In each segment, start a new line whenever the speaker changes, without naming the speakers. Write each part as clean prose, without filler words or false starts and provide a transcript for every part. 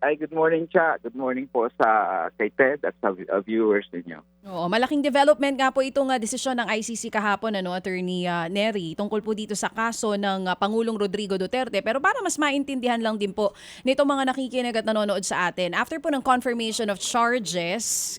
Ay, good morning, Cha. Good morning po sa kay Ted at sa viewers ninyo.
Oo, malaking development nga po itong desisyon ng ICC kahapon, Attorney Neri, tungkol po dito sa kaso ng Pangulong Rodrigo Duterte. Pero para mas maintindihan lang din po nito mga nakikinig at nanonood sa atin, after po ng confirmation of charges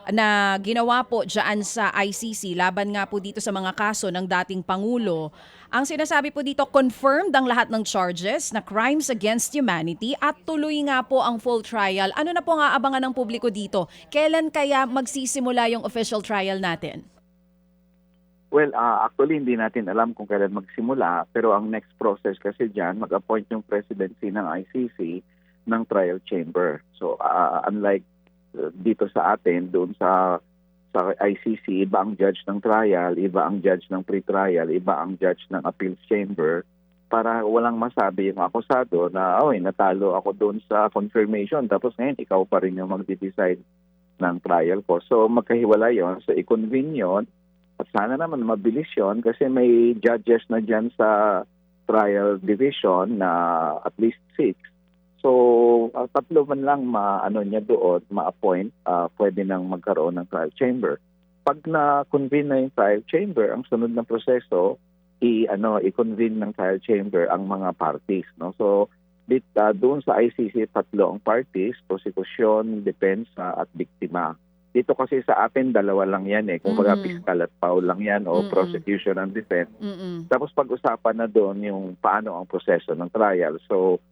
na ginawa po dyan sa ICC, laban nga po dito sa mga kaso ng dating Pangulo, ang sinasabi po dito, confirmed ang lahat ng charges na crimes against humanity at tuloy nga po ang full trial. Ano na po nga abangan ng publiko dito? Kailan kaya magsisimula yung official trial natin?
Well, actually hindi natin alam kung kailan magsimula, pero ang next process kasi diyan mag-appoint yung presidency ng ICC ng trial chamber. So unlike dito sa atin, doon sa ICC, iba ang judge ng trial, iba ang judge ng pre-trial, iba ang judge ng appeals chamber, para walang masabi yung akusado na, natalo ako doon sa confirmation, tapos ngayon ikaw pa rin yung mag-decide ng trial ko. So magkahiwala yon. So i-convene yun, at sana naman mabilis yon kasi may judges na dyan sa trial division na at least 6. So, tatlo man lang niya doon, ma-appoint, pwede nang magkaroon ng trial chamber. Pag na-convene na yung trial chamber, ang sunod na proseso, i-convene ng trial chamber ang mga parties. No? So, doon sa ICC, tatlo ang parties, prosecution, depensa, at biktima. Dito kasi sa atin, dalawa lang yan eh. Kung baga fiscal at Paul lang yan o prosecution and defense. Tapos pag-usapan na doon yung paano ang proseso ng trial. So,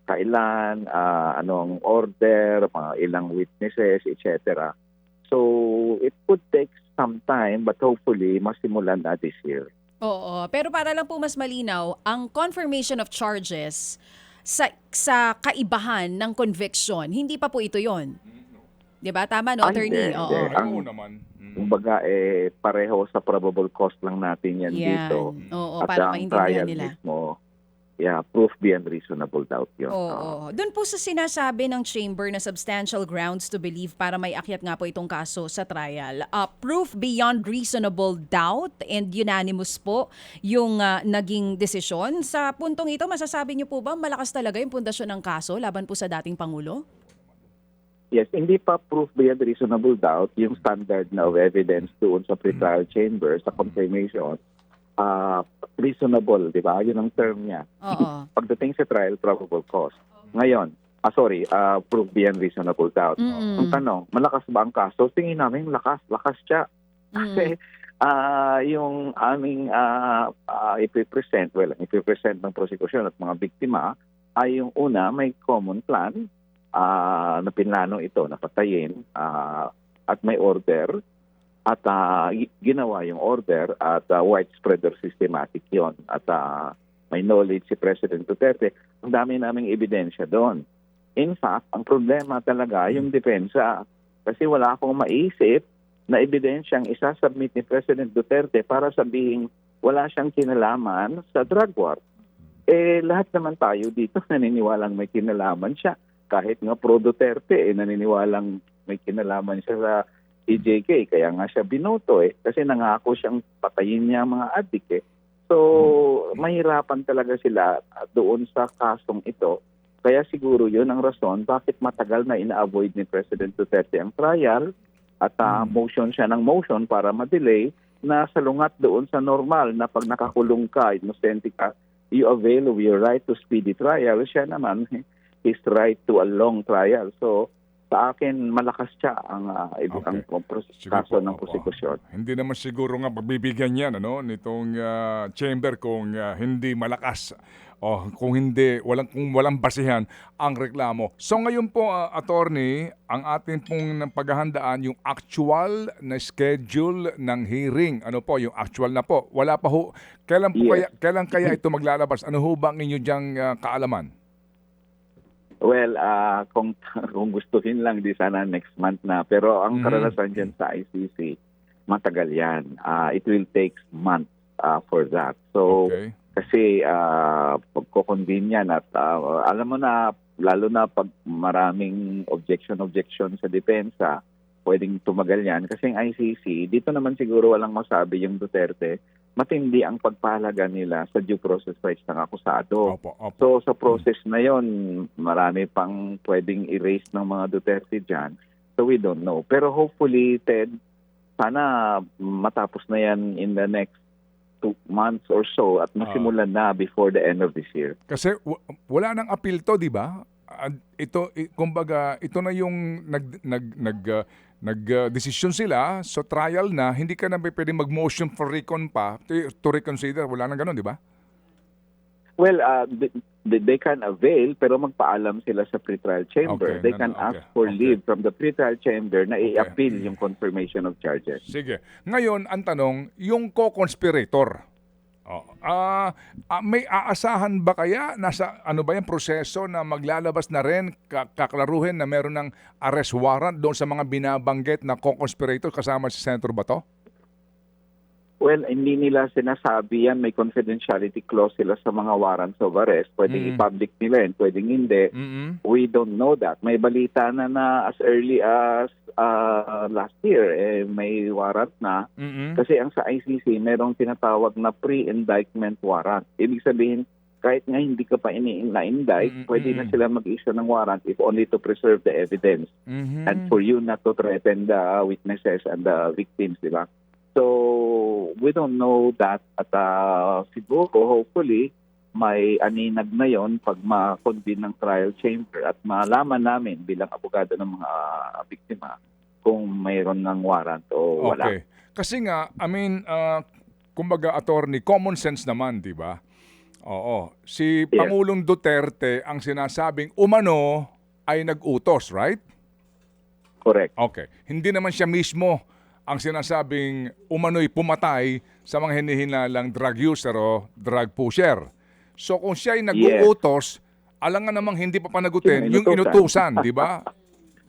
kailan, anong order, mga ilang witnesses, etc. So, it could take some time but hopefully masimulan na this year.
Oo, pero para lang po mas malinaw, ang confirmation of charges sa kaibahan ng conviction, hindi pa po ito yon. 'Di ba? Tama, no, Attorney?
Hindi.
Oo.
Ang naman. Kumbaga, pareho sa probable cause lang natin yan dito.
Oo,
At
para
ang
maintindihan
trial
nila.
mismo, proof beyond reasonable doubt yun.
Oo. Doon po sa sinasabi ng chamber na substantial grounds to believe para may akyat nga po itong kaso sa trial, proof beyond reasonable doubt and unanimous po yung naging desisyon. Sa puntong ito, masasabi niyo po ba malakas talaga yung pundasyon ng kaso laban po sa dating Pangulo?
Yes, hindi pa proof beyond reasonable doubt yung standard na of evidence doon sa pre-trial chamber, sa confirmation. Reasonable, di ba? Yun ang term niya.
Oo.
Pagdating sa trial, probable cause. Ngayon, proof beyond reasonable doubt. Ang tanong, malakas ba ang kaso? Tingin namin lakas siya. Kasi yung aming ipipresent ng prosecution at mga biktima ay yung una, may common plan na pinlano ito, na patayin at may order. At ginawa yung order at widespread or systematic yon. At may knowledge si President Duterte. Ang dami naming ebidensya doon. In fact, ang problema talaga yung depensa. Kasi wala akong maisip na ebidensyang isasubmit ni President Duterte para sabihin wala siyang kinalaman sa drug war. Lahat naman tayo dito naniniwalang may kinalaman siya. Kahit nga pro-Duterte, naniniwalang may kinalaman siya sa EJK, kaya nga siya binoto kasi nangako siyang patayin niya mga adik So, mahirapan talaga sila doon sa kasong ito. Kaya siguro yun ang rason bakit matagal na ina-avoid ni President Duterte ang trial at motion siya ng motion para ma-delay na salungat doon sa normal na pag nakakulong ka, innocent ka, you avail of your right to speedy trial. Siya naman, his right to a long trial. So, sa akin, malakas siya ang kaso ng prosecution.
Hindi naman siguro nga pagbibigyan yan nitong chamber kung hindi malakas o kung walang basihan ang reklamo. So ngayon po, attorney, ang atin pong paghahandaan yung actual na schedule ng hearing. Ano po, yung actual na po. Wala pa ho. Kailan kaya ito maglalabas? Ano ho ba ang inyo diyang kaalaman?
Well, kung gustuhin lang, di sana next month na. Pero ang karanasan dyan sa ICC, matagal yan. It will take months for that. So, kasi pagko-convene yan at alam mo na, lalo na pag maraming objection sa depensa, pwedeng tumagal yan. Kasi ang ICC, dito naman siguro walang masabi yung Duterte matindi ang pagpahalaga nila sa due process rights ng akusado.
Opo, opo.
So sa process na yon, marami pang pwedeng erase ng mga Duterte dyan. So we don't know. Pero hopefully, Ted, sana matapos na yan in the next 2 months or so at masimulan na before the end of this year.
Kasi wala nang appeal to, di ba? Kumbaga, ito na yung nag-desisyon sila, so trial na, hindi ka na pwede mag-motion for recon pa to reconsider. Wala nang ganun, di ba?
Well, they can avail pero magpaalam sila sa pretrial chamber.
Okay,
They can ask for leave from the pretrial chamber na i-appeal yung confirmation of charges.
Sige. Ngayon, ang tanong, yung co-conspirator, may aasahan ba kaya nasa ano ba yung proseso na maglalabas na rin kaklaruhin na meron ng arrest warrant doon sa mga binabanggit na co-conspirator kasama si Senator Bato?
Well, hindi nila sinasabi yan. May confidentiality clause sila sa mga warrants of arrest. Pwedeng i-public nila yan, pwedeng hindi. We don't know that. May balita na as early as last year, may warrant na. Kasi ang sa ICC, merong tinatawag na pre-indictment warrant. Ibig sabihin, kahit nga hindi ka pa na-indict, pwede na sila mag-issue ng warrant if only to preserve the evidence and for you not to threaten the witnesses and the victims, di ba? So, we don't know that at siguro, hopefully, may aninag na yon pag ma-convene ng trial chamber at malaman namin bilang abogado ng mga biktima kung mayroon ng warrant o wala.
Okay. Kasi nga, I mean, kumbaga, attorney, common sense naman, di ba? Oo. Si Pangulong Duterte ang sinasabing umano ay nag-utos, right?
Correct.
Okay. Hindi naman siya mismo ang sinasabing umano'y pumatay sa mga hinihinalang drug user o drug pusher. So kung siya ay nag-uutos, alam nga namang hindi pa panagutin yung inutusan, di ba?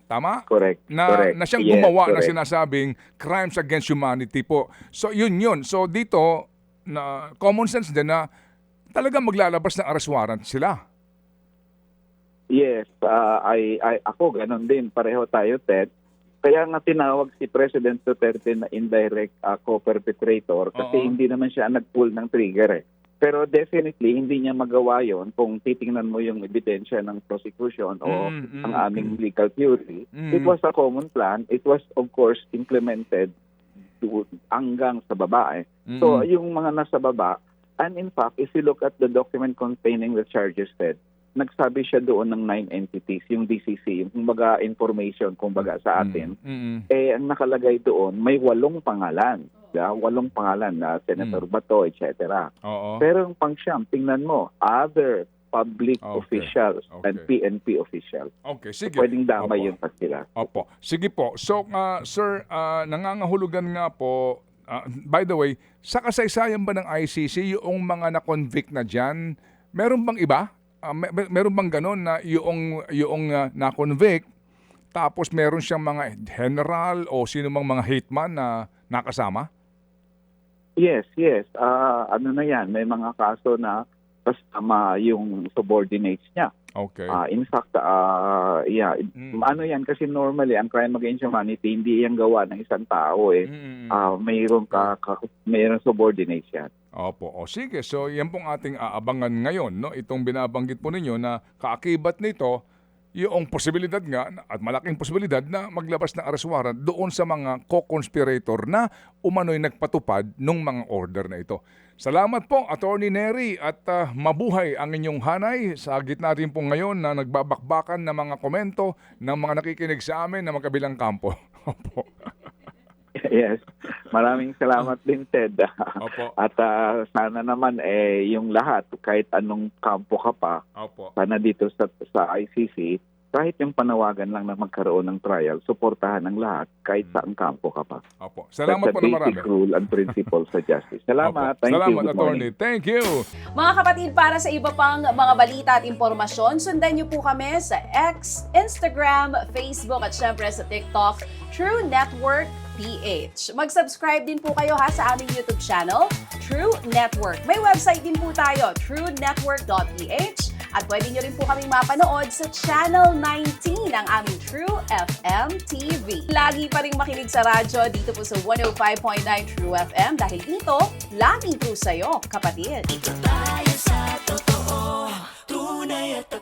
Tama?
Correct.
Na siyang gumawa ng sinasabing crimes against humanity po. So yun. So dito, na common sense din na talagang maglalabas ng arrest warrant sila.
Yes, ako ganun din. Pareho tayo, Ted. Kaya nga tinawag si President Duterte na indirect co-perpetrator kasi hindi naman siya nag-pull ng trigger. Pero definitely, hindi niya magawa yon kung titingnan mo yung ebidensya ng prosecution o ang aming legal theory. It was a common plan. It was, of course, implemented hanggang sa baba. So, yung mga nasa baba, and in fact, if you look at the document containing the charges, Ted, nagsabi siya doon ng 9 entities, yung DCC, yung kumbaga information, kumbaga sa atin, ang nakalagay doon, may 8 pangalan. 8 pangalan na Senator Bato, etc. Pero yung pang-siyam, tingnan mo, other public officials and PNP officials.
Okay, sige.
Pwedeng damay yun pa sila.
Opo. Sige po. So, sir, nangangahulugan nga po, by the way, sa kasaysayan ba ng ICC, yung mga na-convict na dyan, meron bang iba? Meron bang gano'n na yung na-convict, tapos meron siyang mga general o sino mang mga hitman na nakasama?
Yes. Ano na yan, may mga kaso na kasama yung subordinates niya.
Okay.
In fact, ano yan, kasi normally, ang crime against humanity, hindi yan gawa ng isang tao. Mayroong subordinates yan.
Opo. O sige, so yan pong ating aabangan ngayon, no? Itong binabanggit po ninyo na kaakibat nito, yung posibilidad nga, at malaking posibilidad na maglabas ng arrest warrant doon sa mga co-conspirator na umano'y nagpatupad ng mga order na ito. Salamat po, Attorney Nery, at mabuhay ang inyong hanay sa gitna rin po ngayon na nagbabakbakan ng mga komento ng mga nakikinig sa amin na magkabilang kampo. Opo.
Yes. Maraming salamat din, Ted.
Opo.
At sana naman yung lahat, kahit anong kampo ka pa, sana dito sa ICC, kahit yung panawagan lang na magkaroon ng trial, suportahan ng lahat kahit saang kampo ka pa.
Opo. Salamat po na marami.
That's a basic rule and principle sa justice. Salamat.
Opo.
Thank
Salamat,
you. Good
Attorney.
morning.
Thank you.
Mga kapatid, para sa iba pang mga balita at impormasyon, sundan niyo po kami sa X, Instagram, Facebook at syempre sa TikTok, True Network PH. Mag-subscribe din po kayo sa aming YouTube channel, True Network. May website din po tayo, truenetwork.ph. At pwede nyo rin po kaming mapanood sa Channel 19 ng aming True FM TV. Lagi pa rin makinig sa radyo dito po sa 105.9 True FM dahil dito, laging true sa'yo, kapatid.
Tayo sa totoo, tunay at